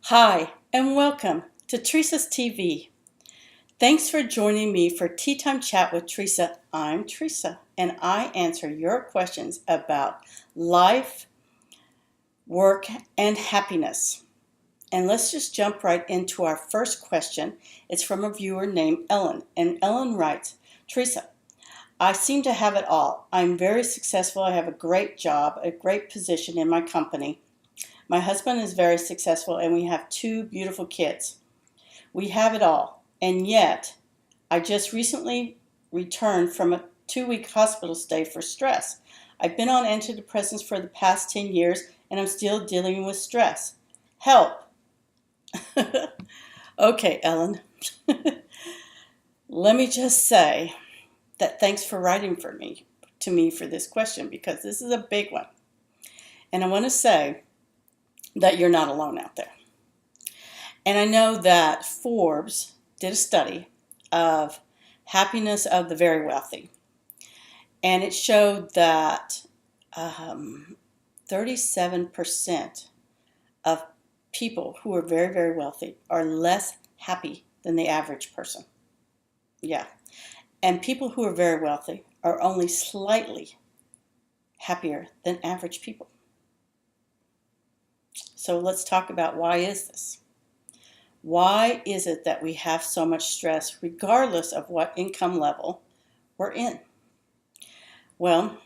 Hi, and welcome to Teresa's TV. Thanks for joining me for Tea Time Chat with Teresa. I'm Teresa, and I answer your questions about life, work, and happiness. And let's just jump right into our first question. It's from a viewer named Ellen, and Ellen writes, Teresa, I seem to have it all. I'm very successful. I have a great job, a great position in my company. My husband is very successful, and we have two beautiful kids. We have it all, and yet I just recently returned from a 2-week hospital stay for stress. I've been on antidepressants for the past 10 years, and I'm still dealing with stress. Help! Okay, Ellen. Let me just say that thanks for writing to me for this question, because this is a big one. And I want to say that you're not alone out there. And I know that Forbes did a study of happiness of the very wealthy. And it showed that 37% of people who are very, very wealthy are less happy than the average person. Yeah. And people who are very wealthy are only slightly happier than average people. So let's talk about why is this? Why is it that we have so much stress regardless of what income level we're in? Well,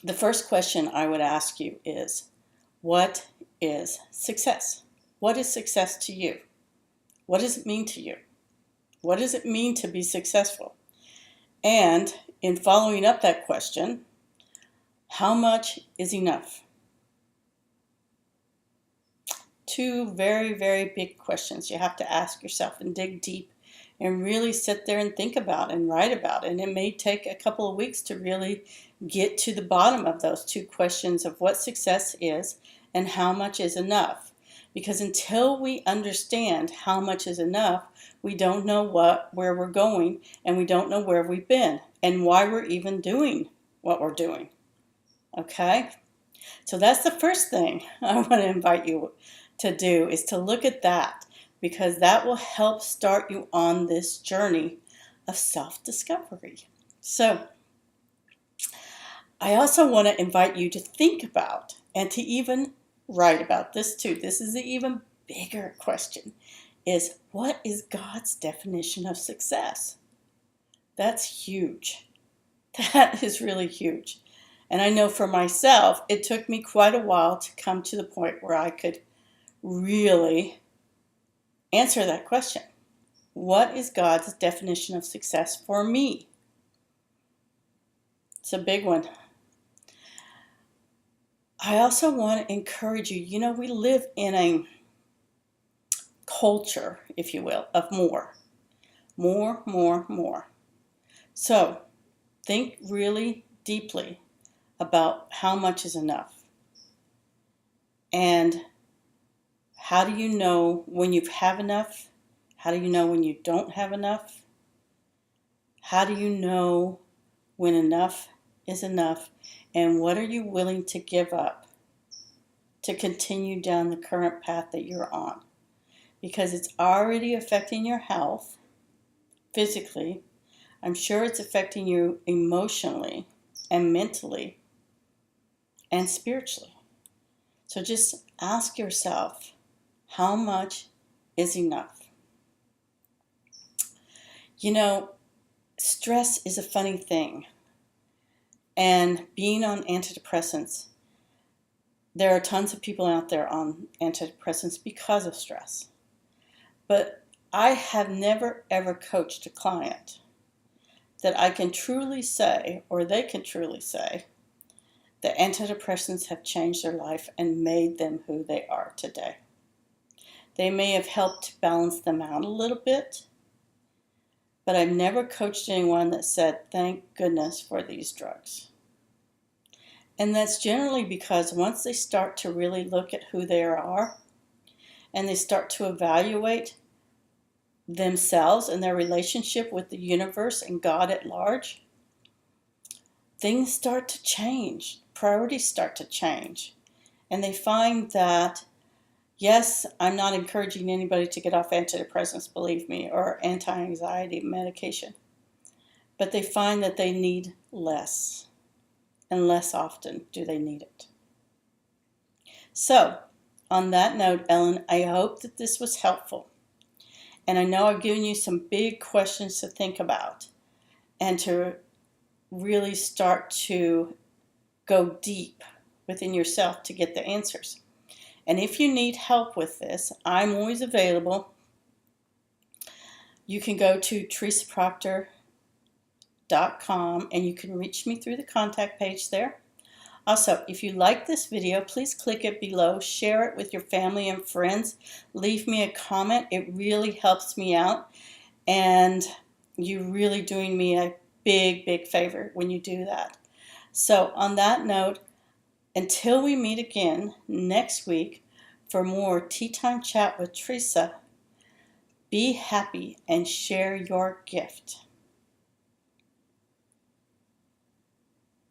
the first question I would ask you is, what is success? What is success to you? What does it mean to you? What does it mean to be successful? And in following up that question, how much is enough? Two very, very big questions you have to ask yourself and dig deep and really sit there and think about and write about. And it may take a couple of weeks to really get to the bottom of those two questions of what success is and how much is enough. Because until we understand how much is enough, we don't know where we're going, and we don't know where we've been and why we're even doing what we're doing. Okay? So that's the first thing I want to invite you to do, is to look at that, because that will help start you on this journey of self-discovery. So I also want to invite you to think about and to even write about this too. This is the even bigger question, is what is God's definition of success? That's huge. That is really huge. And I know for myself, it took me quite a while to come to the point where I could really answer that question. What is God's definition of success for me? It's a big one. I also want to encourage you, we live in a culture, if you will, of more. More, more, more. So think really deeply about how much is enough. And how do you know when you have enough? How do you know when you don't have enough? How do you know when enough is enough? And what are you willing to give up to continue down the current path that you're on? Because it's already affecting your health physically. I'm sure it's affecting you emotionally and mentally and spiritually. So just ask yourself, how much is enough? Stress is a funny thing. And being on antidepressants, there are tons of people out there on antidepressants because of stress. But I have never ever coached a client that I can truly say, or they can truly say, that antidepressants have changed their life and made them who they are today. They may have helped balance them out a little bit, but I've never coached anyone that said, thank goodness for these drugs. And that's generally because once they start to really look at who they are, and they start to evaluate themselves and their relationship with the universe and God at large, things start to change. Priorities start to change. And they find that Yes, I'm not encouraging anybody to get off antidepressants, believe me, or anti-anxiety medication. But they find that they need less, and less often do they need it. So, on that note, Ellen, I hope that this was helpful. And I know I've given you some big questions to think about and to really start to go deep within yourself to get the answers. And if you need help with this, I'm always available. You can go to teresaproctor.com and you can reach me through the contact page there. Also, if you like this video, please click it below, share it with your family and friends, leave me a comment. It really helps me out, and you're really doing me a big favor when you do that. So on that note, until we meet again next week for more Tea Time Chat with Teresa, be happy and share your gift.